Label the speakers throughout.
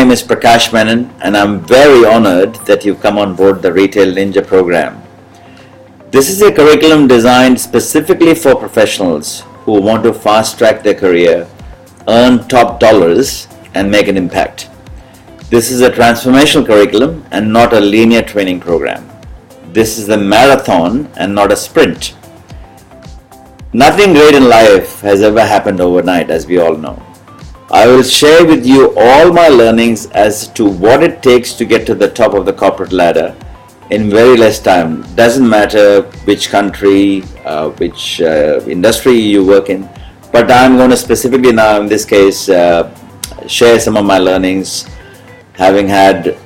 Speaker 1: name is Prakash Menon, and I'm very honored that you've come on board the Retail Ninja program. This is a curriculum designed specifically for professionals who want to fast track their career, earn top dollars, and make an impact. This is a transformational curriculum and not a linear training program. This is a marathon and not a sprint. Nothing great in life has ever happened overnight, as we all know. I will share with you all my learnings as to what it takes to get to the top of the corporate ladder in very less time. Doesn't matter which country, which industry you work in, but I'm going to specifically now in this case share some of my learnings, having had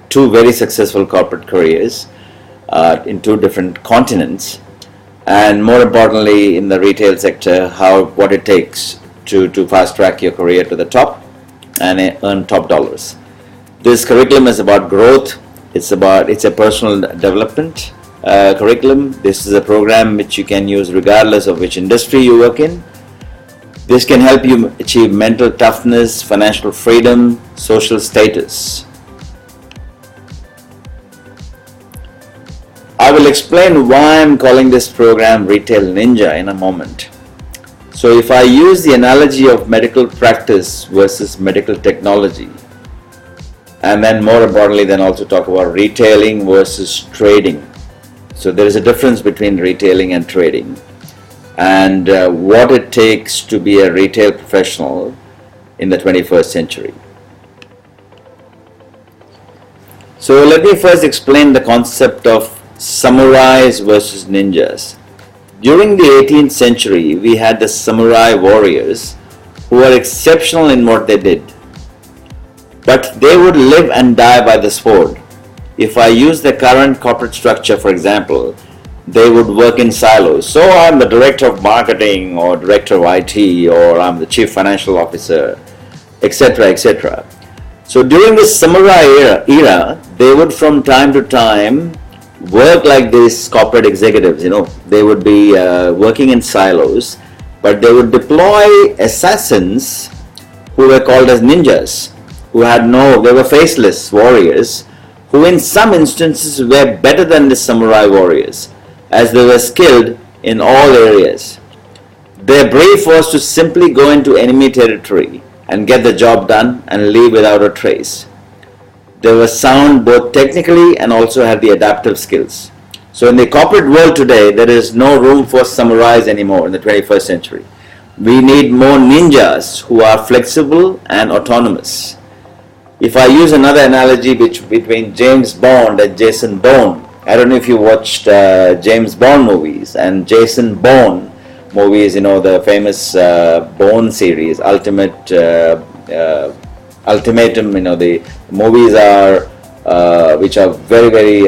Speaker 1: two very successful corporate careers in two different continents, and more importantly in the retail sector, what it takes to fast track your career to the top and earn top dollars. This curriculum is about growth. It's a personal development curriculum. This is a program which you can use regardless of which industry you work in. This can help you achieve mental toughness, financial freedom, social status. I will explain why I'm calling this program Retail Ninja in a moment. So if I use the analogy of medical practice versus medical technology, and then more importantly then also talk about retailing versus trading. So there is a difference between retailing and trading, and what it takes to be a retail professional in the 21st century. So let me first explain the concept of samurais versus ninjas. During the 18th century, we had the samurai warriors who were exceptional in what they did, but they would live and die by the sword. If I use the current corporate structure, for example, they would work in silos. So I'm the director of marketing or director of IT, or I'm the chief financial officer, etc., etc. So during the samurai era, they would from time to time work like these corporate executives. They would be working in silos, but they would deploy assassins who were called as ninjas, they were faceless warriors, who in some instances were better than the samurai warriors, as they were skilled in all areas. Their brief was to simply go into enemy territory and get the job done and leave without a trace. They were sound both technically and also had the adaptive skills. So in the corporate world today, there is no room for samurais anymore in the 21st century. We need more ninjas who are flexible and autonomous. If I use another analogy between James Bond and Jason Bourne, I don't know if you watched James Bond movies and Jason Bourne movies, the famous Bourne series, Ultimatum, the movies are which are very, very,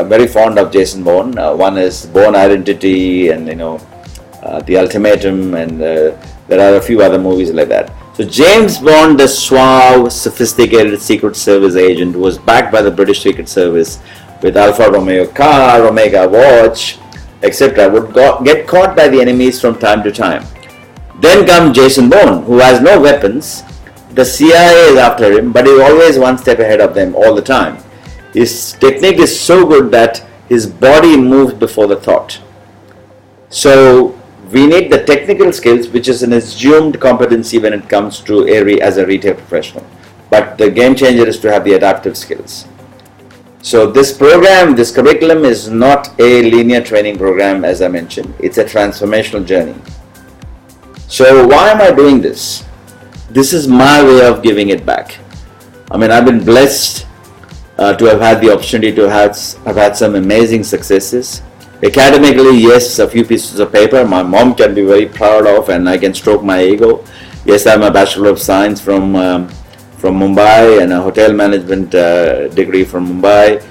Speaker 1: very fond of Jason Bourne. One is Bourne Identity, and The Ultimatum, and there are a few other movies like that. So James Bond, the suave, sophisticated Secret Service agent, was backed by the British Secret Service with Alfa Romeo car, Omega watch, etc., would get caught by the enemies from time to time. Then comes Jason Bourne, who has no weapons. The CIA is after him, but he's always one step ahead of them all the time. His technique is so good that his body moves before the thought. So we need the technical skills, which is an assumed competency when it comes to as a retail professional. But the game changer is to have the adaptive skills. So this curriculum is not a linear training program, as I mentioned. It's a transformational journey. So why am I doing this? This is my way of giving it back. I've been blessed to have had the opportunity to have had some amazing successes. Academically, yes, a few pieces of paper my mom can be very proud of, and I can stroke my ego. Yes, I'm a Bachelor of Science from Mumbai and a hotel management degree from Mumbai.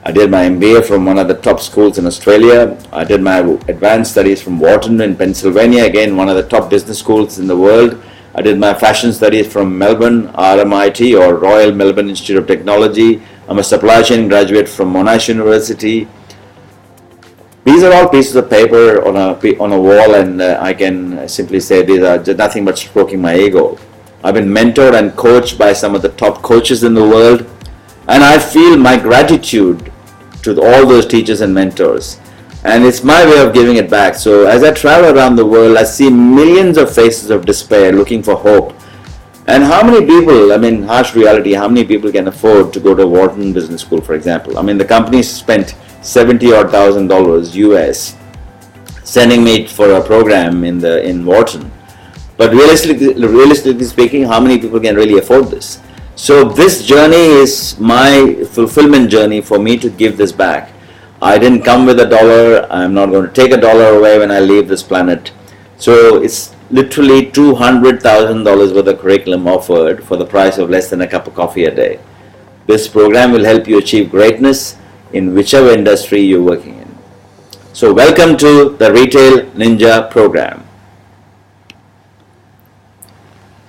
Speaker 1: I did my MBA from one of the top schools in Australia. I did my advanced studies from Wharton in Pennsylvania, again one of the top business schools in the world. I did my fashion studies from Melbourne, RMIT, or Royal Melbourne Institute of Technology. I'm a supply chain graduate from Monash University. These are all pieces of paper on a wall, and I can simply say these are just nothing but stroking my ego. I've been mentored and coached by some of the top coaches in the world, and I feel my gratitude to all those teachers and mentors. And it's my way of giving it back. So as I travel around the world, I see millions of faces of despair looking for hope. And how many people, I mean, harsh reality, how many people can afford to go to Wharton Business School, for example? I mean, the company spent $70,000 US sending me for a program in Wharton. But realistically speaking, how many people can really afford this? So this journey is my fulfillment journey for me to give this back. I didn't come with a dollar. I'm not going to take a dollar away when I leave this planet. So it's literally $200,000 worth of curriculum offered for the price of less than a cup of coffee a day. This program will help you achieve greatness in whichever industry you're working in. So welcome to the Retail Ninja program.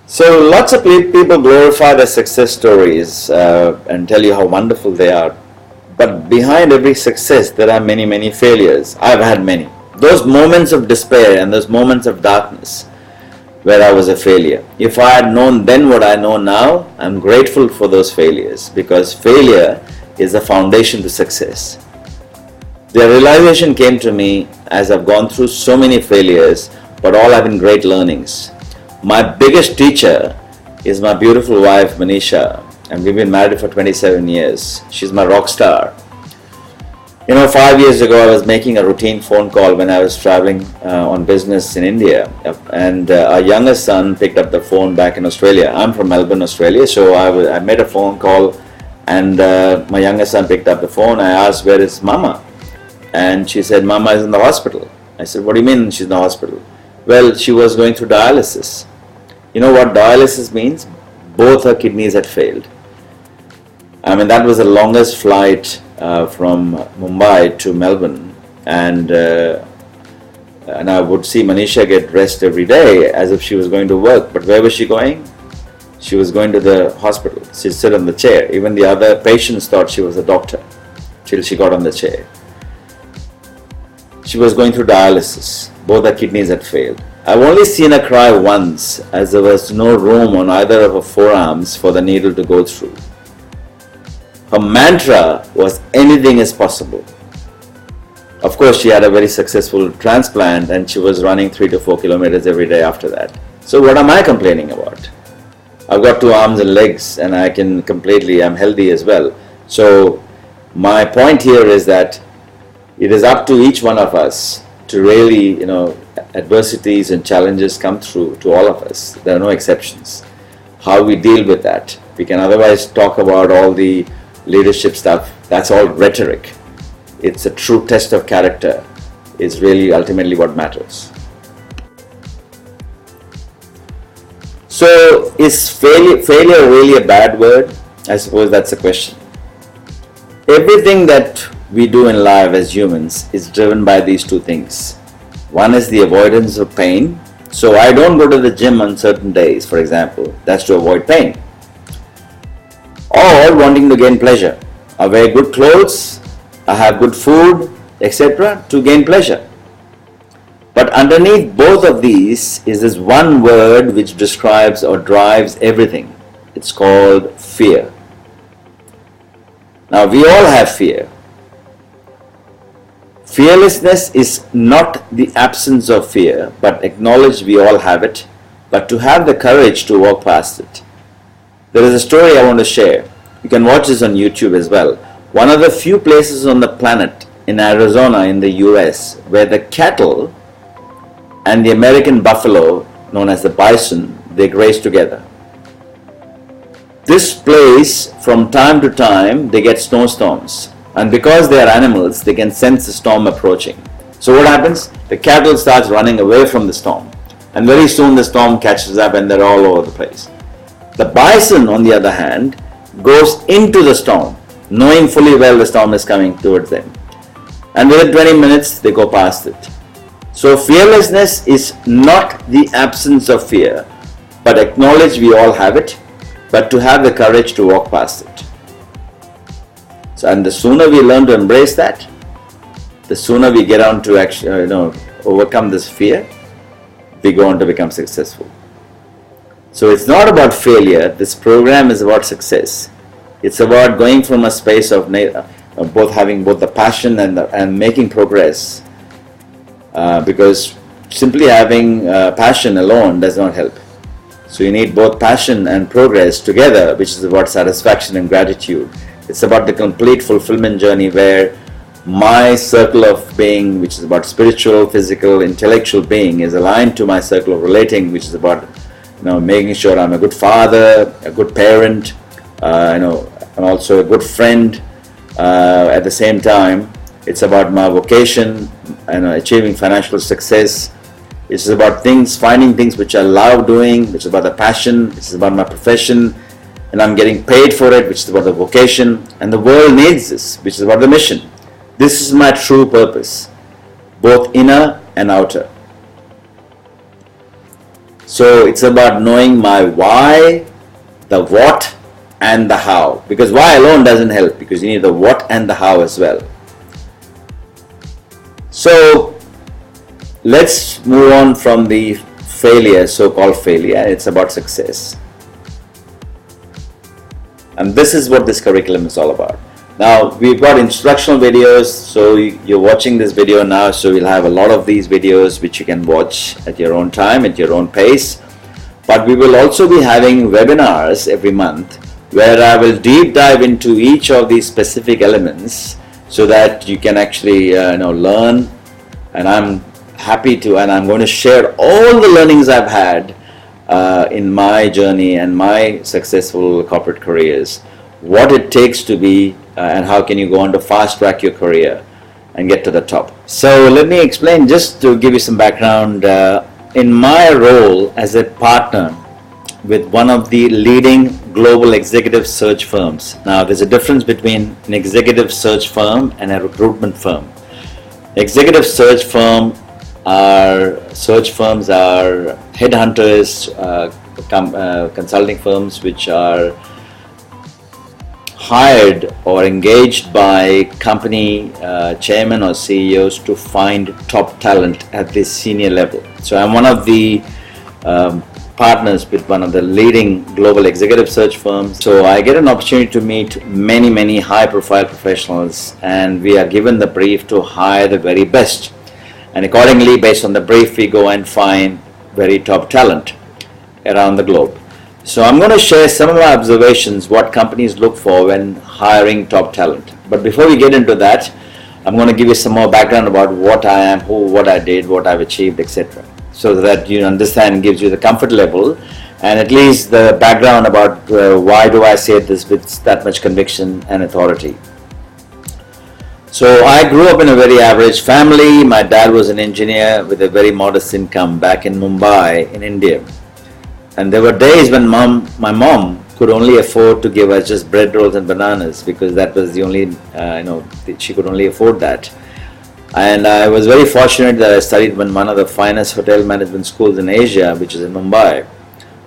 Speaker 1: So lots of people glorify their success stories and tell you how wonderful they are. But behind every success, there are many, many failures. I've had many. Those moments of despair and those moments of darkness where I was a failure. If I had known then what I know now, I'm grateful for those failures, because failure is the foundation to success. The realization came to me as I've gone through so many failures, but all have been great learnings. My biggest teacher is my beautiful wife, Manisha, and we've been married for 27 years. She's my rock star. 5 years ago, I was making a routine phone call when I was traveling on business in India, and our youngest son picked up the phone back in Australia. I'm from Melbourne, Australia, so I made a phone call, and my youngest son picked up the phone. I asked, "Where is Mama?" And she said, "Mama is in the hospital." I said, "What do you mean she's in the hospital?" "Well, she was going through dialysis." You know what dialysis means? Both her kidneys had failed. I mean, that was the longest flight from Mumbai to Melbourne, and I would see Manisha get dressed every day as if she was going to work. But where was she going? She was going to the hospital. She'd sit on the chair. Even the other patients thought she was a doctor till she got on the chair. She was going through dialysis. Both her kidneys had failed. I've only seen her cry once, as there was no room on either of her forearms for the needle to go through. Her mantra was, "Anything is possible." Of course, she had a very successful transplant, and she was running 3 to 4 kilometers every day after that. So what am I complaining about? I've got 2 arms and legs, and I'm healthy as well. So my point here is that it is up to each one of us to really, adversities and challenges come through to all of us. There are no exceptions. How we deal with that. We can otherwise talk about all the leadership stuff. That's all rhetoric. It's a true test of character. Is really ultimately what matters. So is failure really a bad word? I suppose that's the question. Everything that we do in life as humans is driven by these 2 things. One is the avoidance of pain. So I don't go to the gym on certain days, for example. That's to avoid pain. Or wanting to gain pleasure. I wear good clothes, I have good food, etc. to gain pleasure. But underneath both of these is this one word which describes or drives everything. It's called fear. Now we all have fear. Fearlessness is not the absence of fear, but acknowledge we all have it, but to have the courage to walk past it. There is a story I want to share. You can watch this on YouTube as well. One of the few places on the planet in Arizona in the US where the cattle and the American buffalo, known as the bison, they graze together. This place, from time to time, they get snowstorms. And because they are animals, they can sense the storm approaching. So what happens? The cattle starts running away from the storm. And very soon the storm catches up and they're all over the place. The bison, on the other hand, goes into the storm, knowing fully well the storm is coming towards them. And within 20 minutes, they go past it. So fearlessness is not the absence of fear, but acknowledge we all have it, but to have the courage to walk past it. So, and the sooner we learn to embrace that, the sooner we get on to actually, overcome this fear, we go on to become successful. So it's not about failure. This program is about success. It's about going from a space of both having both the passion and making progress. Because simply having passion alone does not help. So you need both passion and progress together, which is about satisfaction and gratitude. It's about the complete fulfillment journey where my circle of being, which is about spiritual, physical, intellectual being, is aligned to my circle of relating, which is about making sure I'm a good father, a good parent, and also a good friend. At the same time, it's about my vocation and achieving financial success. It's about finding things which I love doing, which is about the passion, which is about my profession, and I'm getting paid for it, which is about the vocation, and the world needs this, which is about the mission. This is my true purpose, both inner and outer. So it's about knowing my why, the what, and the how. Because why alone doesn't help, because you need the what and the how as well. So let's move on from the failure, so-called failure. It's about success. And this is what this curriculum is all about. Now, we've got instructional videos, so you're watching this video now, so we'll have a lot of these videos which you can watch at your own time, at your own pace. But we will also be having webinars every month where I will deep dive into each of these specific elements so that you can actually learn. And I'm happy to, and I'm going to share all the learnings I've had in my journey and my successful corporate careers, what it takes to be and how can you go on to fast track your career and get to the top. So let me explain, just to give you some background. In my role as a partner with one of the leading global executive search firms. Now there's a difference between an executive search firm and a recruitment firm. Executive search firms are headhunters, consulting firms which are hired or engaged by company chairman or CEOs to find top talent at this senior level. So I'm one of the partners with one of the leading global executive search firms. So I get an opportunity to meet many high profile professionals, and we are given the brief to hire the very best. And accordingly, based on the brief, we go and find very top talent around the globe. So I'm going to share some of my observations, what companies look for when hiring top talent. But before we get into that, I'm going to give you some more background about what I am, what I did, what I've achieved, etc. So that you understand, gives you the comfort level and at least the background about why do I say this with that much conviction and authority. So I grew up in a very average family. My dad was an engineer with a very modest income back in Mumbai in India. And there were days when my mom could only afford to give us just bread rolls and bananas, because that was the only, she could only afford that. And I was very fortunate that I studied in one of the finest hotel management schools in Asia, which is in Mumbai.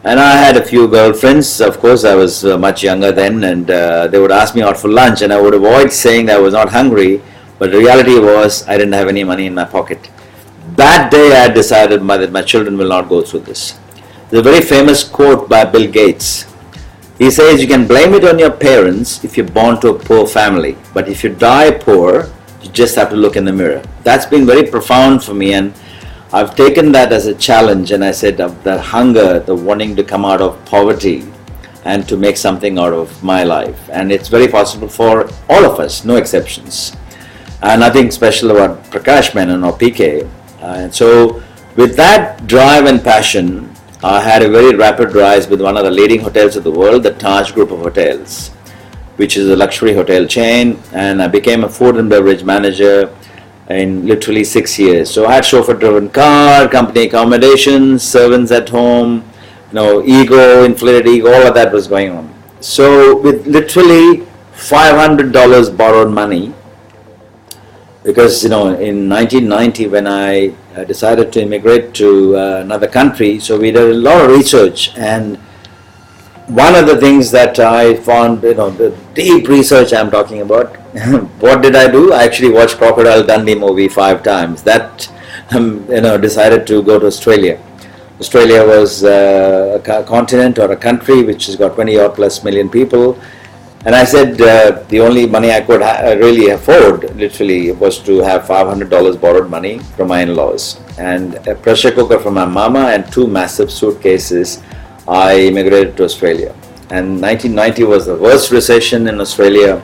Speaker 1: And I had a few girlfriends. Of course, I was much younger then, and they would ask me out for lunch, and I would avoid saying that I was not hungry, but the reality was I didn't have any money in my pocket. That day I decided that my children will not go through this. There's a very famous quote by Bill Gates. He says, you can blame it on your parents if you're born to a poor family, but if you die poor, you just have to look in the mirror. That's been very profound for me, and I've taken that as a challenge, and I said that hunger, the wanting to come out of poverty and to make something out of my life. And it's very possible for all of us, no exceptions. And nothing special about Prakash Menon or PK. And so with that drive and passion, I had a very rapid rise with one of the leading hotels of the world, the Taj Group of Hotels, which is a luxury hotel chain, and I became a food and beverage manager in literally 6 years. So I had chauffeur-driven car, company accommodations, servants at home, inflated ego, all of that was going on. So with literally $500 borrowed money, because in 1990 when I decided to immigrate to another country, so we did a lot of research, and one of the things that I found, the deep research I'm talking about, what did I do? I actually watched Crocodile Dundee movie 5 times. That decided to go to Australia. Australia was a continent or a country which has got 20 odd plus million people. And I said the only money I could really afford, literally, was to have $500 borrowed money from my in-laws, and a pressure cooker from my mama, and 2 massive suitcases. I immigrated to Australia. And 1990 was the worst recession in Australia.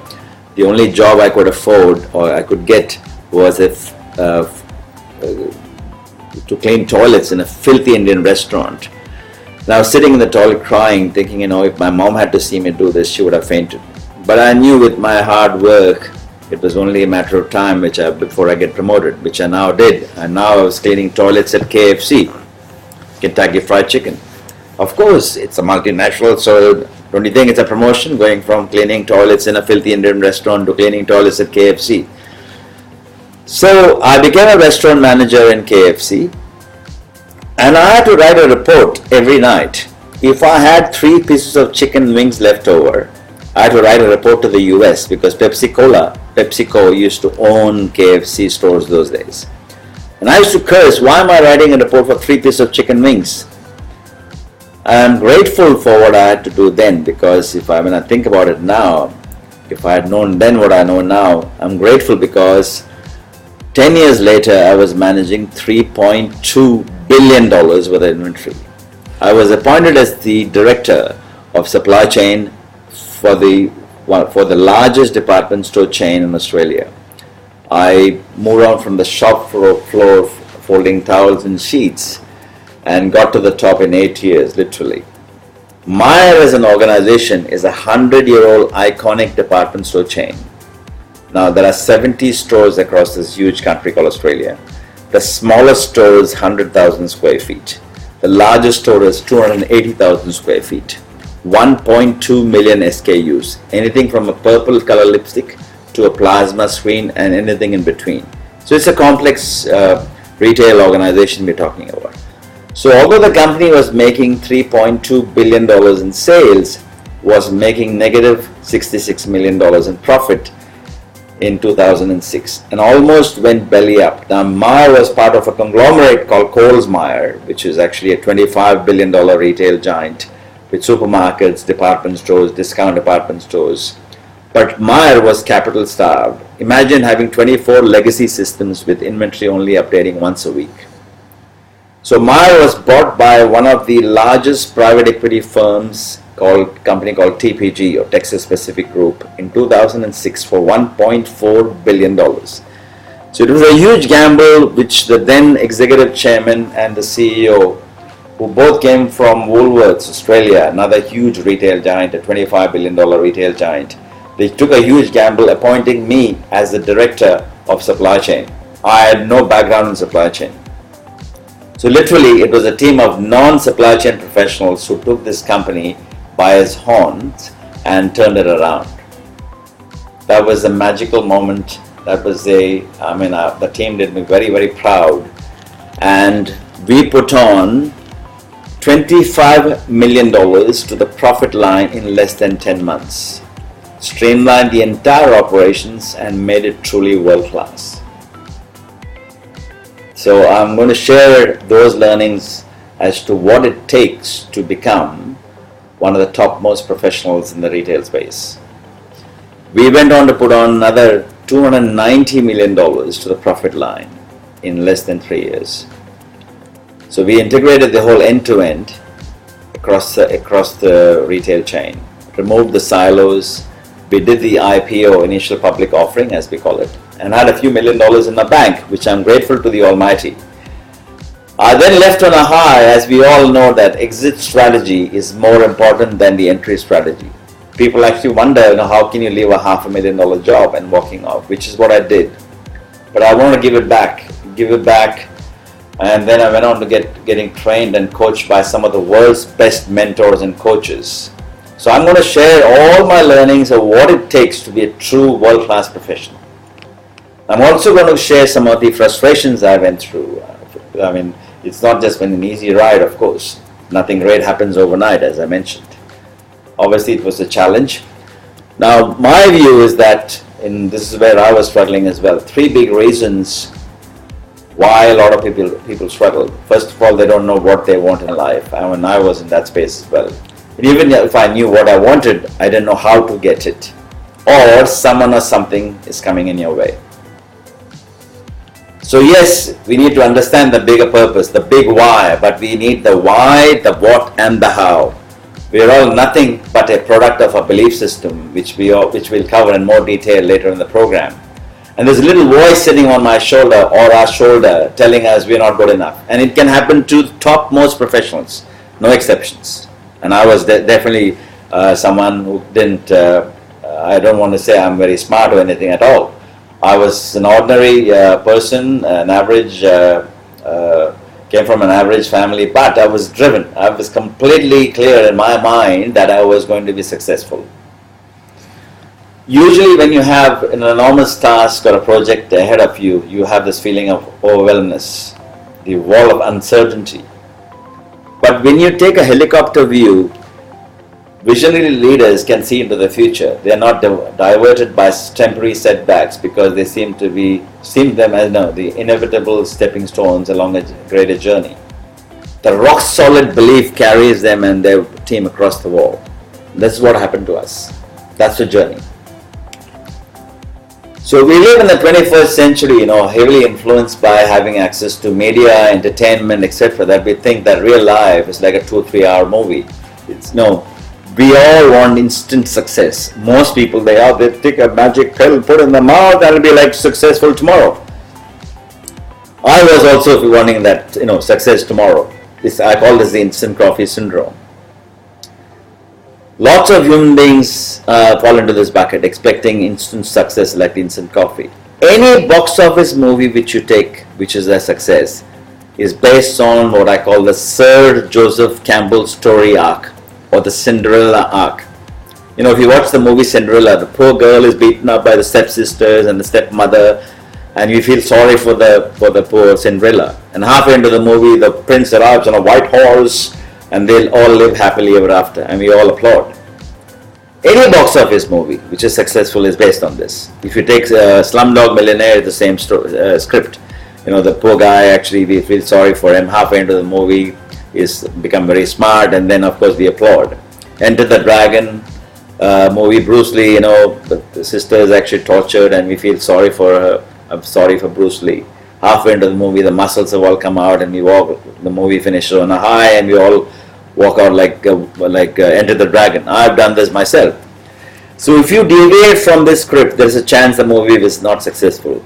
Speaker 1: The only job I could afford or I could get was to clean toilets in a filthy Indian restaurant. And I was sitting in the toilet crying, thinking, if my mom had to see me do this, she would have fainted. But I knew with my hard work, it was only a matter of time before I get promoted, which I now did. And now I was cleaning toilets at KFC, Kentucky Fried Chicken. Of course, it's a multinational, so don't you think it's a promotion, going from cleaning toilets in a filthy Indian restaurant to cleaning toilets at KFC? So I became a restaurant manager in KFC, and I had to write a report every night. If I had 3 pieces of chicken wings left over, I had to write a report to the US, because PepsiCo used to own KFC stores those days. And I used to curse, why am I writing a report for 3 pieces of chicken wings? I'm grateful for what I had to do then, because when I think about it now, if I had known then what I know now, I'm grateful because 10 years later I was managing $3.2 billion worth of inventory. I was appointed as the director of supply chain for the largest department store chain in Australia. I moved on from the shop floor folding towels and sheets and got to the top in 8 years, literally. Meier as an organization is a 100-year-old iconic department store chain. Now there are 70 stores across this huge country called Australia. The smallest store is 100,000 square feet. The largest store is 280,000 square feet. 1.2 million SKUs. Anything from a purple color lipstick to a plasma screen and anything in between. So it's a complex retail organization we're talking about. So although the company was making $3.2 billion in sales, was making negative $66 million in profit in 2006 and almost went belly up. Now Meier was part of a conglomerate called Coles Meier, which is actually a $25 billion retail giant with supermarkets, department stores, discount department stores. But Meier was capital starved. Imagine having 24 legacy systems with inventory only updating once a week. So Meier was bought by one of the largest private equity firms, company called TPG, or Texas Pacific Group, in 2006 for $1.4 billion. So it was a huge gamble which the then executive chairman and the CEO, who both came from Woolworths, Australia, another huge retail giant, a $25 billion retail giant, they took a huge gamble appointing me as the director of supply chain. I had no background in supply chain. So literally it was a team of non-supply chain professionals who took this company by its horns and turned it around. That was a magical moment. That was the team did me very, very proud. And we put on $25 million to the profit line in less than 10 months. Streamlined the entire operations and made it truly world-class. So I'm going to share those learnings as to what it takes to become one of the topmost professionals in the retail space. We went on to put on another $290 million to the profit line in less than 3 years. So we integrated the whole end-to-end across the retail chain, removed the silos. We did the IPO, initial public offering as we call it, and had a few $1 million in the bank, which I'm grateful to the Almighty. I then left on a high, as we all know that exit strategy is more important than the entry strategy. People actually wonder, how can you leave a $500,000 job and walking off, which is what I did. But I want to give it back. And then I went on to getting trained and coached by some of the world's best mentors and coaches. So I'm going to share all my learnings of what it takes to be a true world-class professional. I'm also going to share some of the frustrations I went through. It's not just been an easy ride, of course. Nothing great happens overnight, as I mentioned. Obviously, it was a challenge. Now, my view is that, and this is where I was struggling as well, 3 big reasons why a lot of people struggle. First of all, they don't know what they want in life. I mean, I was in that space as well. And even if I knew what I wanted, I didn't know how to get it. Or someone or something is coming in your way. So yes, we need to understand the bigger purpose, the big why, but we need the why, the what, and the how. We are all nothing but a product of a belief system, which we'll cover in more detail later in the program. And there's a little voice sitting on my shoulder or our shoulder telling us we're not good enough. And it can happen to topmost professionals, no exceptions. And I was definitely someone who didn't, I don't want to say I'm very smart or anything at all. I was an ordinary person, an average, came from an average family, but I was driven. I was completely clear in my mind that I was going to be successful. Usually when you have an enormous task or a project ahead of you, you have this feeling of overwhelmness, the wall of uncertainty. But when you take a helicopter view, visionary leaders can see into the future. They are not diverted by temporary setbacks because they seem them as the inevitable stepping stones along a greater journey. The rock solid belief carries them and their team across the wall. This is what happened to us. That's the journey. So we live in the 21st century, heavily influenced by having access to media, entertainment, etc. That we think that real life is like a 2-3 hour movie. We all want instant success. Most people, they take a magic pill, put in the mouth, and it'll be like successful tomorrow. I was also wanting that, success tomorrow. I call this the instant coffee syndrome. Lots of human beings fall into this bucket, expecting instant success like the instant coffee. Any box office movie which you take, which is a success, is based on what I call the Sir Joseph Campbell story arc, or the Cinderella arc. If you watch the movie Cinderella, the poor girl is beaten up by the stepsisters and the stepmother, and you feel sorry for the poor Cinderella. And halfway into the movie, the prince arrives on a white horse, and they'll all live happily ever after, and we all applaud. Any box office movie which is successful is based on this. If you take Slumdog Millionaire, the same script. The poor guy, actually we feel sorry for him. Halfway into the movie, he's become very smart, and then of course we applaud. Enter the Dragon movie, Bruce Lee, the sister is actually tortured, and we feel sorry for her. I'm sorry for Bruce Lee. Halfway into the movie, the muscles have all come out, and the movie finishes on a high, and we all walk out like Enter the Dragon. I've done this myself. So if you deviate from this script, there's a chance the movie is not successful.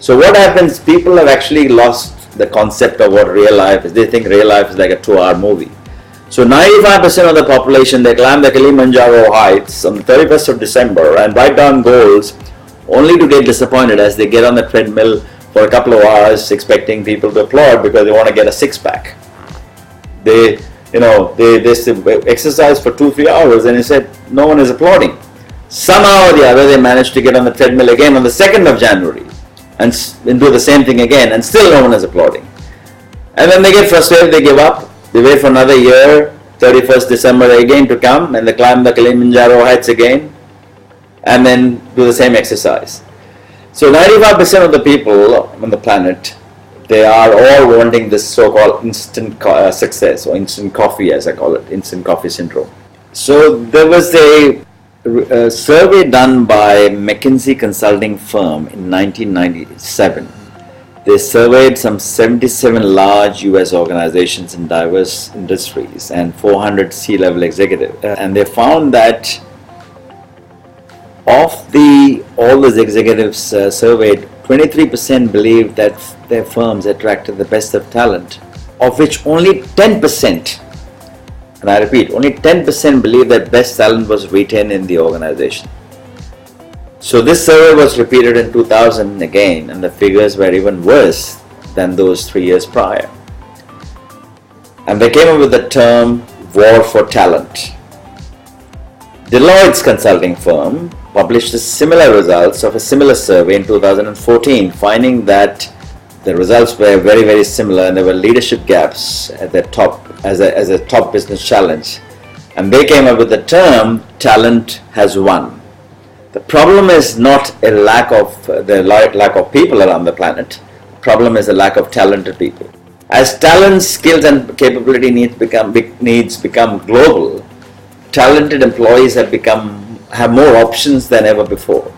Speaker 1: So what happens, people have actually lost the concept of what real life is. They think real life is like a 2-hour movie. So 95% of the population, they climb the Kilimanjaro heights on the 31st of December and write down goals only to get disappointed as they get on the treadmill for a couple of hours expecting people to applaud because they want to get a six-pack. They exercise for 2-3 hours, and he said no one is applauding. Somehow or the other they managed to get on the treadmill again on the 2nd of January and do the same thing again, and still no one is applauding. And then they get frustrated, they give up, they wait for another year, 31st December again to come, and they climb the Kilimanjaro heights again and then do the same exercise. So 95% of the people on the planet, they are all wanting this so-called instant success, or instant coffee as I call it, instant coffee syndrome. So there was a survey done by McKinsey consulting firm in 1997. They surveyed some 77 large US organizations in diverse industries and 400 C-level executives. And they found that of all those executives surveyed, 23% believed that their firms attracted the best of talent, of which only 10%, and I repeat, only 10% believed that best talent was retained in the organization. So this survey was repeated in 2000 again, and the figures were even worse than those 3 years prior. And they came up with the term war for talent. Deloitte's consulting firm published similar results of a similar survey in 2014, finding that the results were very, very similar, and there were leadership gaps at the top as a top business challenge. And they came up with the term talent has won. The problem is not a lack of people around the planet. The problem is the lack of talented people. As talent, skills and capability needs become global, talented employees have more options than ever before.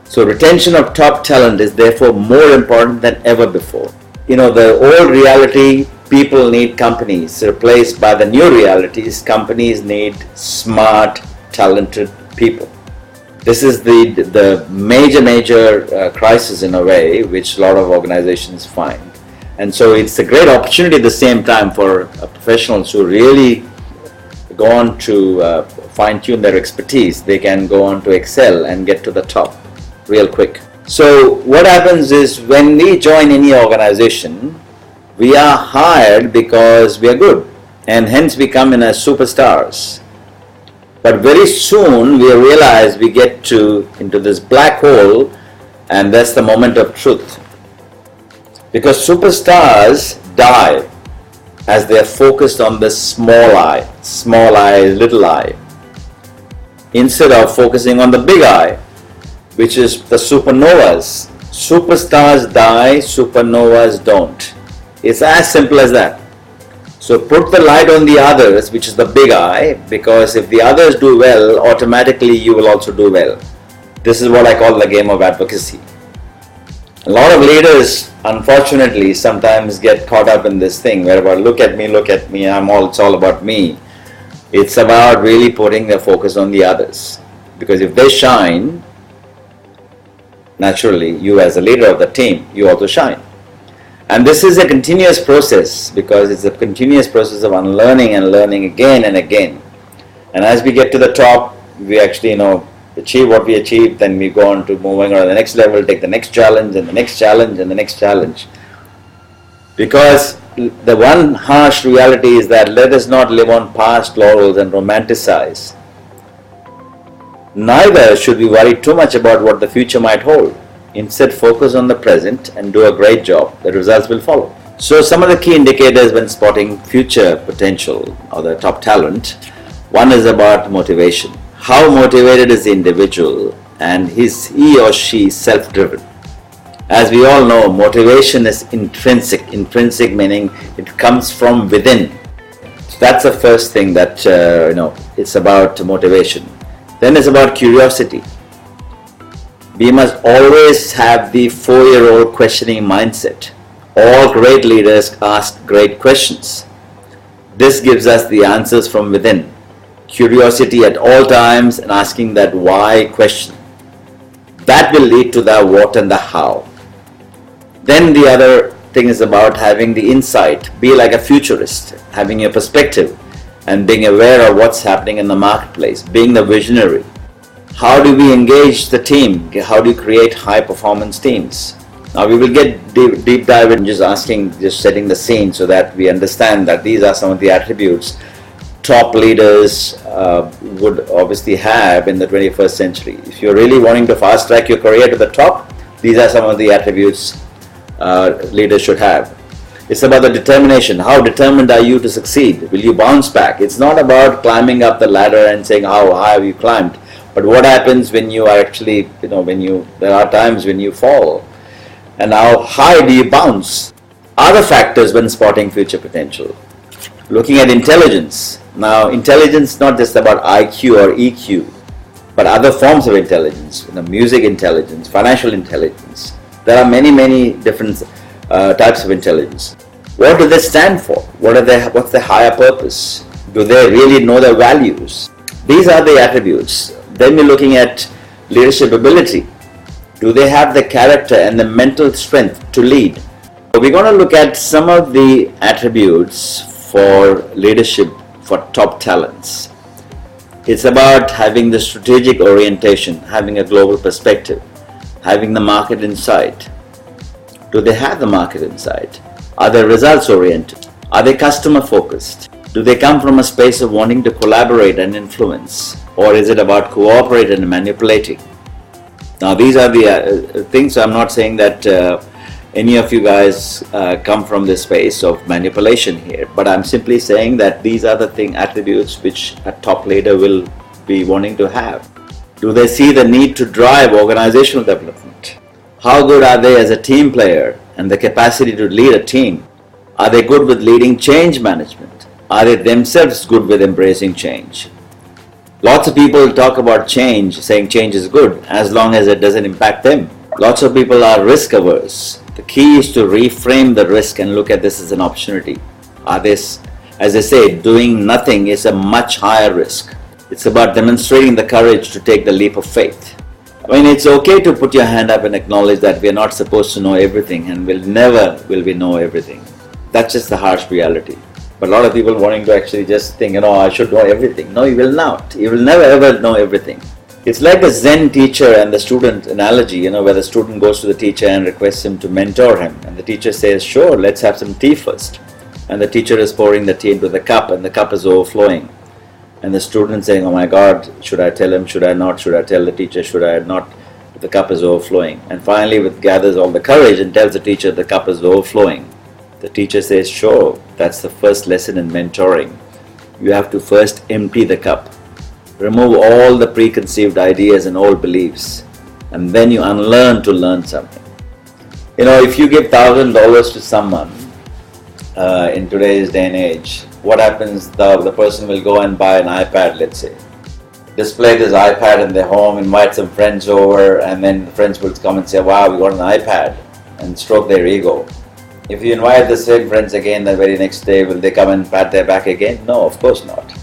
Speaker 1: So retention of top talent is therefore more important than ever before. The old reality, people need companies, replaced by the new realities, companies need smart, talented people. This is the major crisis in a way which a lot of organizations find. And so it's a great opportunity at the same time for professionals who really go on to fine-tune their expertise. They can go on to excel and get to the top real quick. So what happens is, when we join any organization, we are hired because we are good, and hence we come in as superstars. But very soon we realize we get into this black hole, and that's the moment of truth. Because superstars die as they are focused on the small I, little I, instead of focusing on the big I, which is the supernovas. Superstars die, supernovas don't. It's as simple as that. So put the light on the others, which is the big I, because if the others do well, automatically you will also do well. This is what I call the game of advocacy. A lot of leaders, unfortunately, sometimes get caught up in this thing where look at me, it's all about me. It's about really putting the focus on the others. Because if they shine, naturally, you as a leader of the team, you also shine. And this is a continuous process, because it's a continuous process of unlearning and learning again and again. And as we get to the top, we actually, achieve what we achieve, then we go on to moving on to the next level, take the next challenge and the next challenge and the next challenge. Because the one harsh reality is that let us not live on past laurels and romanticize. Neither should we worry too much about what the future might hold. Instead, focus on the present and do a great job. The results will follow. So some of the key indicators when spotting future potential or the top talent. One is about motivation. How motivated is the individual, and is he or she self-driven? As we all know, motivation is intrinsic. Intrinsic meaning it comes from within. So that's the first thing that, it's about motivation. Then it's about curiosity. We must always have the 4-year-old questioning mindset. All great leaders ask great questions. This gives us the answers from within. Curiosity at all times and asking that why question. That will lead to the what and the how. Then the other thing is about having the insight. Be like a futurist, having a perspective and being aware of what's happening in the marketplace, being the visionary. How do we engage the team? How do you create high performance teams? Now we will get deep dive in just setting the scene so that we understand that these are some of the attributes top leaders would obviously have in the 21st century. If you're really wanting to fast track your career to the top, these are some of the attributes leaders should have. It's about the determination. How determined are you to succeed? Will you bounce back? It's not about climbing up the ladder and saying how high have you climbed, but what happens when you are actually, there are times when you fall, and how high do you bounce? Other factors when spotting future potential. Looking at intelligence. Now, intelligence is not just about IQ or EQ, but other forms of intelligence, music intelligence, financial intelligence. There are many different types of intelligence. What do they stand for? What's their higher purpose? Do they really know their values? These are the attributes. Then we're looking at leadership ability. Do they have the character and the mental strength to lead? So we're going to look at some of the attributes for leadership for top talents. It's about having the strategic orientation, having a global perspective, having the market insight. Do they have the market insight? Are they results oriented? Are they customer focused? Do they come from a space of wanting to collaborate and influence? Or is it about cooperating and manipulating? Now these are the things. I'm not saying that any of you guys come from this space of manipulation here, but I'm simply saying that these are the attributes which a top leader will be wanting to have. Do they see the need to drive organizational development? How good are they as a team player and the capacity to lead a team? Are they good with leading change management? Are they themselves good with embracing change? Lots of people talk about change, saying change is good as long as it doesn't impact them. Lots of people are risk averse. The key is to reframe the risk and look at this as an opportunity. As I say, doing nothing is a much higher risk. It's about demonstrating the courage to take the leap of faith. I mean, it's okay to put your hand up and acknowledge that we are not supposed to know everything, and will we know everything. That's just the harsh reality. But a lot of people wanting to actually just think, I should know everything. No, you will not. You will never ever know everything. It's like the Zen teacher and the student analogy, where the student goes to the teacher and requests him to mentor him. And the teacher says, sure, let's have some tea first. And the teacher is pouring the tea into the cup, and the cup is overflowing. And the student saying, oh my God, should I tell him, should I not? Should I tell the teacher, should I not? The cup is overflowing. And finally, gathers all the courage and tells the teacher the cup is overflowing. The teacher says, sure, that's the first lesson in mentoring. You have to first empty the cup. Remove all the preconceived ideas and old beliefs. And then you unlearn to learn something. If you give $1,000 to someone in today's day and age, what happens? The person will go and buy an iPad, let's say. Display this iPad in their home, invite some friends over, and then the friends will come and say, wow, we got an iPad, and stroke their ego. If you invite the same friends again the very next day, will they come and pat their back again? No, of course not.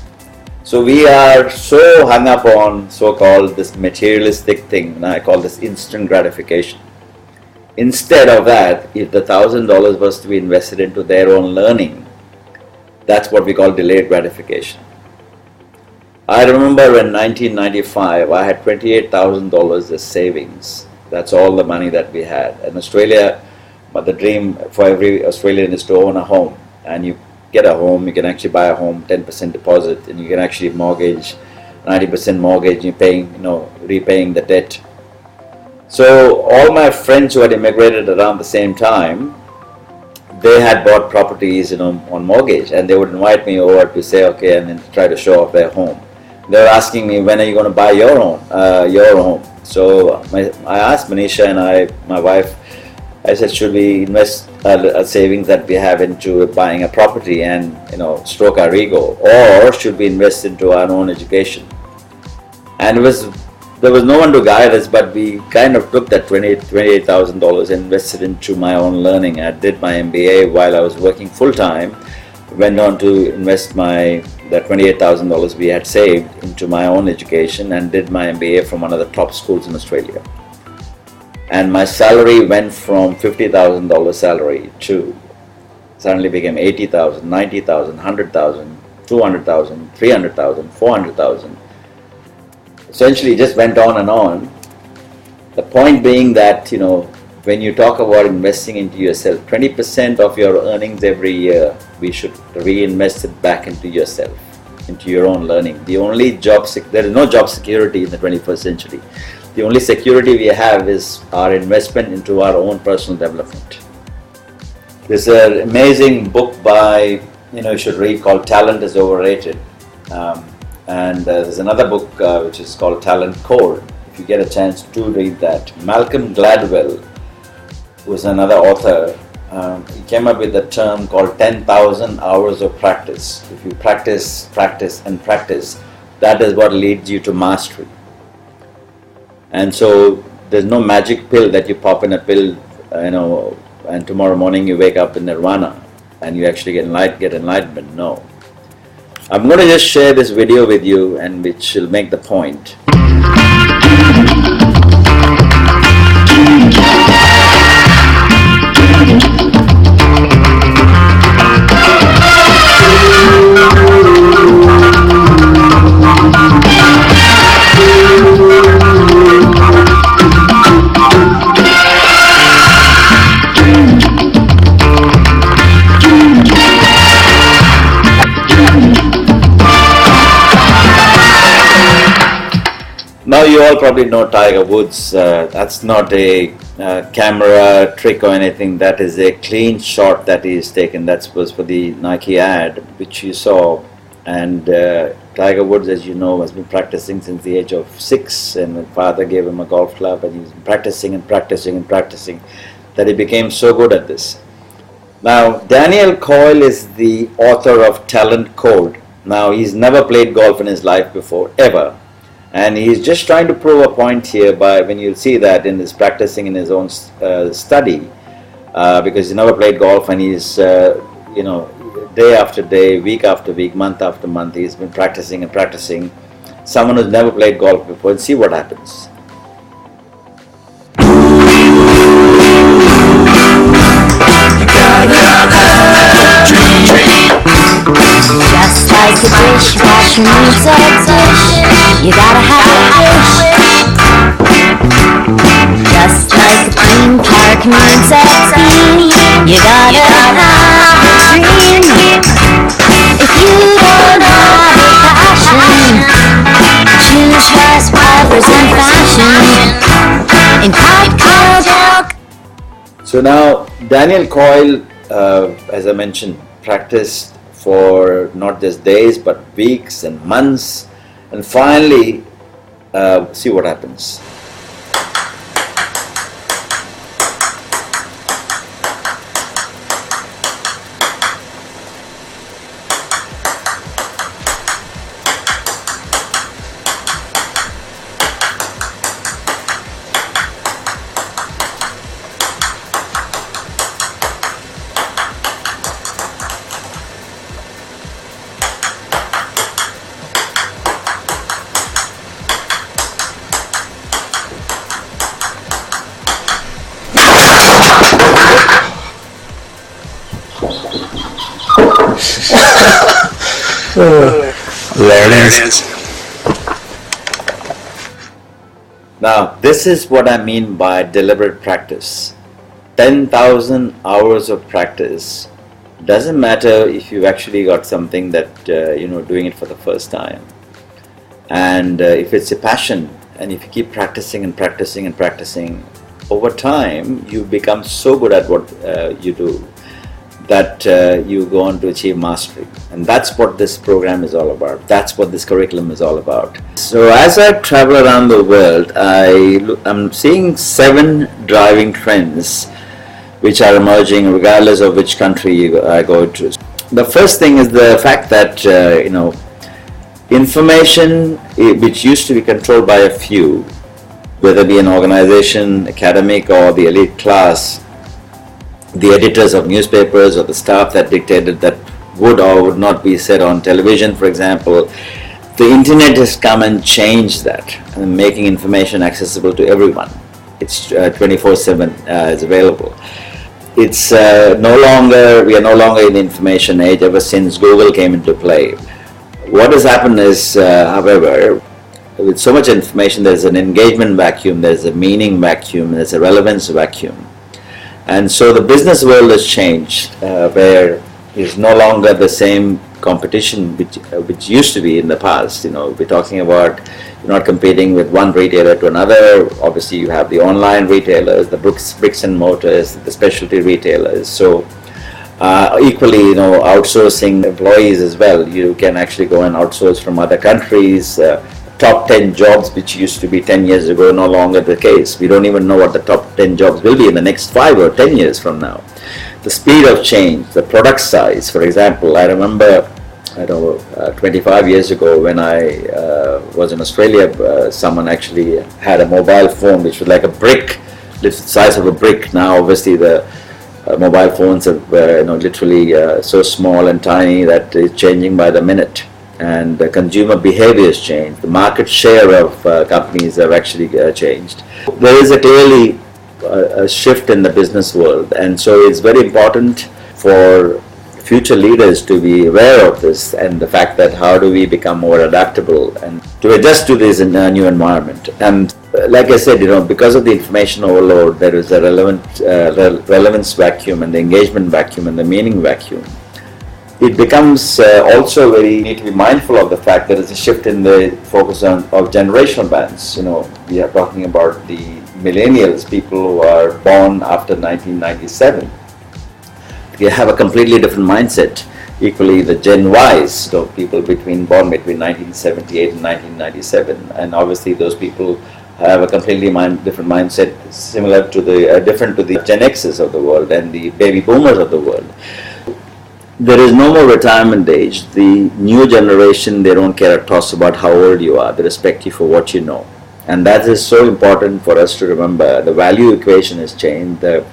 Speaker 1: So we are so hung up on so-called this materialistic thing, and I call this instant gratification. Instead of that, if the $1,000 was to be invested into their own learning, that's what we call delayed gratification. I remember in 1995, I had $28,000 as savings. That's all the money that we had. In Australia, but the dream for every Australian is to own a home, and you get a home, you can actually buy a home, 10% deposit, and you can actually mortgage, 90% mortgage, you're paying, repaying the debt. So all my friends who had immigrated around the same time, they had bought properties, on mortgage, and they would invite me over to say, okay, and then try to show off their home. They were asking me, when are you going to buy your home? So I asked Manisha and my wife, I said, should we invest our savings that we have into buying a property and stroke our ego, or should we invest into our own education? And there was no one to guide us, but we kind of took that $28,000 and invested into my own learning. I did my MBA while I was working full time. Went on to invest that $28,000 we had saved into my own education, and did my MBA from one of the top schools in Australia. And my salary went from $50,000 salary to suddenly became $80,000, $90,000, $100,000, $200,000, $300,000, $400,000. Essentially, it just went on and on. The point being that, when you talk about investing into yourself, 20% of your earnings every year, we should reinvest it back into yourself, into your own learning. There is no job security in the 21st century. The only security we have is our investment into our own personal development. There's an amazing book by, you should read, called Talent is Overrated. And there's another book which is called Talent Code. If you get a chance to read that. Malcolm Gladwell, who is another author, he came up with a term called 10,000 hours of practice. If you practice, practice, and practice, that is what leads you to mastery. And so there's no magic pill that you pop in a pill, and tomorrow morning you wake up in nirvana and you actually get enlightenment. No. I'm going to just share this video with you, and which will make the point. Now you all probably know Tiger Woods. That's not a camera trick or anything. That is a clean shot that he has taken. That was for the Nike ad which you saw. And Tiger Woods, as you know, has been practicing since the age of 6, and his father gave him a golf club, and he's been practicing and practicing and practicing. that he became so good at this. Now, Daniel Coyle is the author of Talent Code. Now, he's never played golf in his life before, ever. And he's just trying to prove a point here by when you see that in his practicing in his own study, because he never played golf, and he's, day after day, week after week, month after month, he's been practicing and practicing. Someone who's never played golf before, and see what happens.
Speaker 2: Just like a dishwasher needs a dish, you gotta have a dish. Just like a dream park needs a theme, you gotta have a dream. If you don't have a passion, choose fast fibers and fashion in cocktail.
Speaker 1: So now Daniel Coyle, as I mentioned, practiced for not just days but weeks and months, and finally see what happens.
Speaker 3: There it is.
Speaker 1: Now, this is what I mean by deliberate practice. 10,000 hours of practice. Doesn't matter if you've actually got something that, doing it for the first time. And if it's a passion, and if you keep practicing and practicing and practicing, over time, you become so good at what you do that you go on to achieve mastery. And that's what this program is all about. That's what this curriculum is all about. So as I travel around the world, I'm seeing 7 driving trends which are emerging regardless of which country I go to. The first thing is the fact that, information which used to be controlled by a few, whether it be an organization, academic, or the elite class, the editors of newspapers or the staff that dictated that would or would not be said on television, for example. The internet has come and changed that, and making information accessible to everyone. It's 24/7 is available. It's we are no longer in the information age ever since Google came into play. What has happened is, however, with so much information, there's an engagement vacuum, there's a meaning vacuum, there's a relevance vacuum. And so the business world has changed, where it's no longer the same competition which used to be in the past. We're talking about you're not competing with one retailer to another. Obviously, you have the online retailers, the bricks and mortars, the specialty retailers. So equally, outsourcing employees as well. You can actually go and outsource from other countries. Top 10 jobs which used to be 10 years ago, no longer the case. We don't even know what the top 10 jobs will be in the next 5 or 10 years from now. The speed of change, the product size, for example, I remember 25 years ago when I was in Australia, someone actually had a mobile phone which was like a brick, the size of a brick. Now obviously the mobile phones are literally so small and tiny that it's changing by the minute. And the consumer behavior has changed. The market share of companies have actually changed. There is clearly a shift in the business world, and so it's very important for future leaders to be aware of this and the fact that how do we become more adaptable and to adjust to this in a new environment. And like I said, because of the information overload, there is a relevance vacuum and the engagement vacuum and the meaning vacuum. It becomes also very need to be mindful of the fact that there's a shift in the focus of generational bands. We are talking about the millennials, people who are born after 1997. They have a completely different mindset. Equally, the Gen Ys, people born between 1978 and 1997, and obviously those people have a completely different mindset, similar to the different to the Gen X's of the world and the baby boomers of the world. There is no more retirement age. The new generation, they don't care a toss about how old you are. They respect you for what you know. And that is so important for us to remember. The value equation has changed. The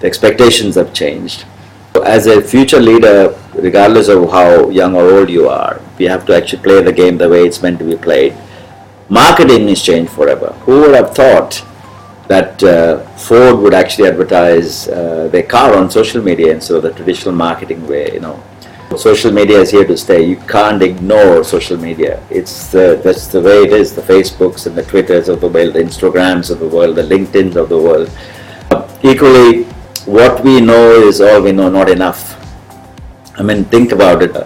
Speaker 1: expectations have changed. As a future leader, regardless of how young or old you are, we have to actually play the game the way it's meant to be played. Marketing is changed forever. Who would have thought that Ford would actually advertise their car on social media instead of the traditional marketing way? You know, social media is here to stay. You can't ignore social media. That's the way it is. The Facebooks and the Twitters of the world, the Instagrams of the world, the LinkedIns of the world. Equally, what we know is all we know, not enough. I mean, think about it.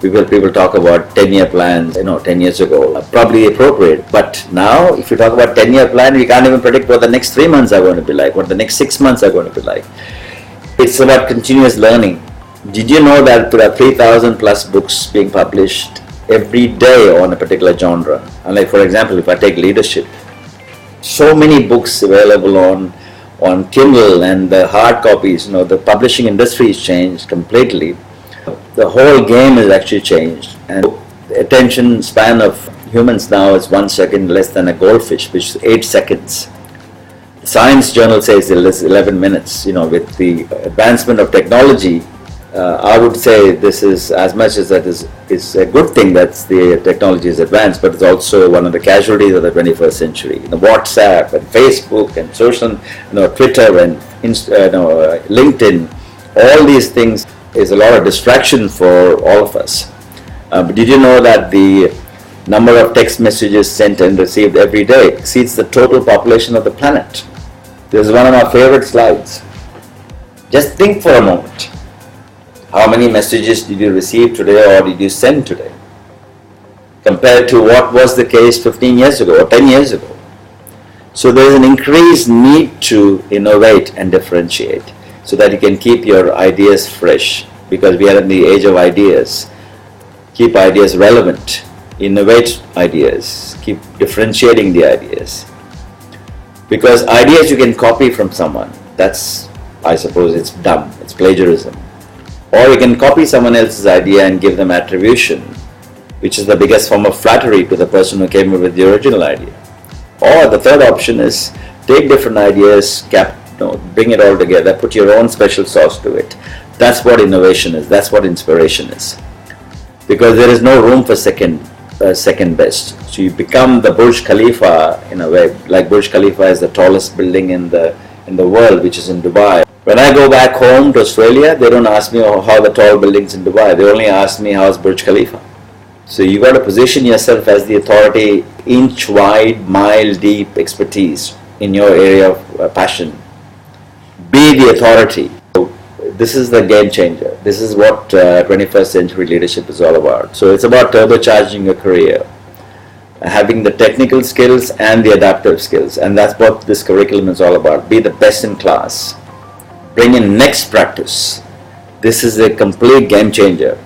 Speaker 1: People talk about 10-year plans, 10 years ago, probably appropriate. But now, if you talk about 10-year plan, we can't even predict what the next 3 months are going to be like, what the next 6 months are going to be like. It's about continuous learning. Did you know that there are 3,000 plus books being published every day on a particular genre? And like, for example, if I take leadership, so many books available on Kindle and the hard copies. The publishing industry has changed completely. The whole game has actually changed, and the attention span of humans now is 1 second less than a goldfish, which is 8 seconds. The Science Journal says it's 11 minutes. With the advancement of technology, I would say this is, as much as that is a good thing that the technology is advanced, but it's also one of the casualties of the 21st century. WhatsApp and Facebook and social, Twitter and LinkedIn, all these things is a lot of distraction for all of us. But did you know that the number of text messages sent and received every day exceeds the total population of the planet? This is one of my favorite slides. Just think for a moment. How many messages did you receive today or did you send today? Compared to what was the case 15 years ago or 10 years ago. So there is an increased need to innovate and differentiate, so that you can keep your ideas fresh, because we are in the age of ideas. Keep ideas relevant, innovate ideas, keep differentiating the ideas. Because ideas you can copy from someone, that's, I suppose, it's dumb, it's plagiarism. Or you can copy someone else's idea and give them attribution, which is the biggest form of flattery to the person who came up with the original idea. Or the third option is take different ideas, bring it all together, put your own special sauce to it. That's what innovation is, that's what inspiration is. Because there is no room for second best. So you become the Burj Khalifa in a way, like Burj Khalifa is the tallest building in the world, which is in Dubai. When I go back home to Australia, they don't ask me how the tall buildings in Dubai, they only ask me how's Burj Khalifa. So you got to position yourself as the authority, inch wide, mile deep expertise in your area of passion. Be the authority. So this is the game changer. This is what 21st century leadership is all about. So it's about turbocharging your career, having the technical skills and the adaptive skills, and that's what this curriculum is all about. Be the best in class. Bring in next practice. This is a complete game changer.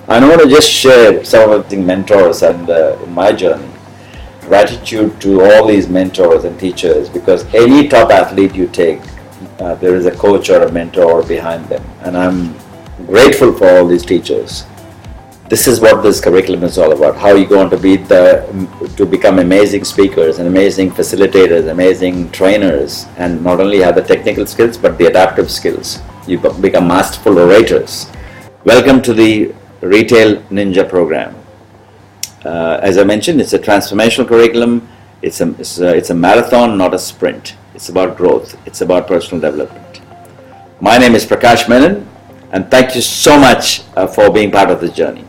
Speaker 1: I want to just share some of the mentors and in my journey. Gratitude to all these mentors and teachers, because any top athlete you take, there is a coach or a mentor behind them, and I'm grateful for all these teachers. This is what this curriculum is all about. How you're going to become amazing speakers and amazing facilitators, amazing trainers, and not only have the technical skills but the adaptive skills. You become masterful orators. Welcome to the Retail Ninja program. As I mentioned, it's a transformational curriculum. It's a marathon, not a sprint. It's about growth. It's about personal development. My name is Prakash Menon, and thank you so much for being part of this journey.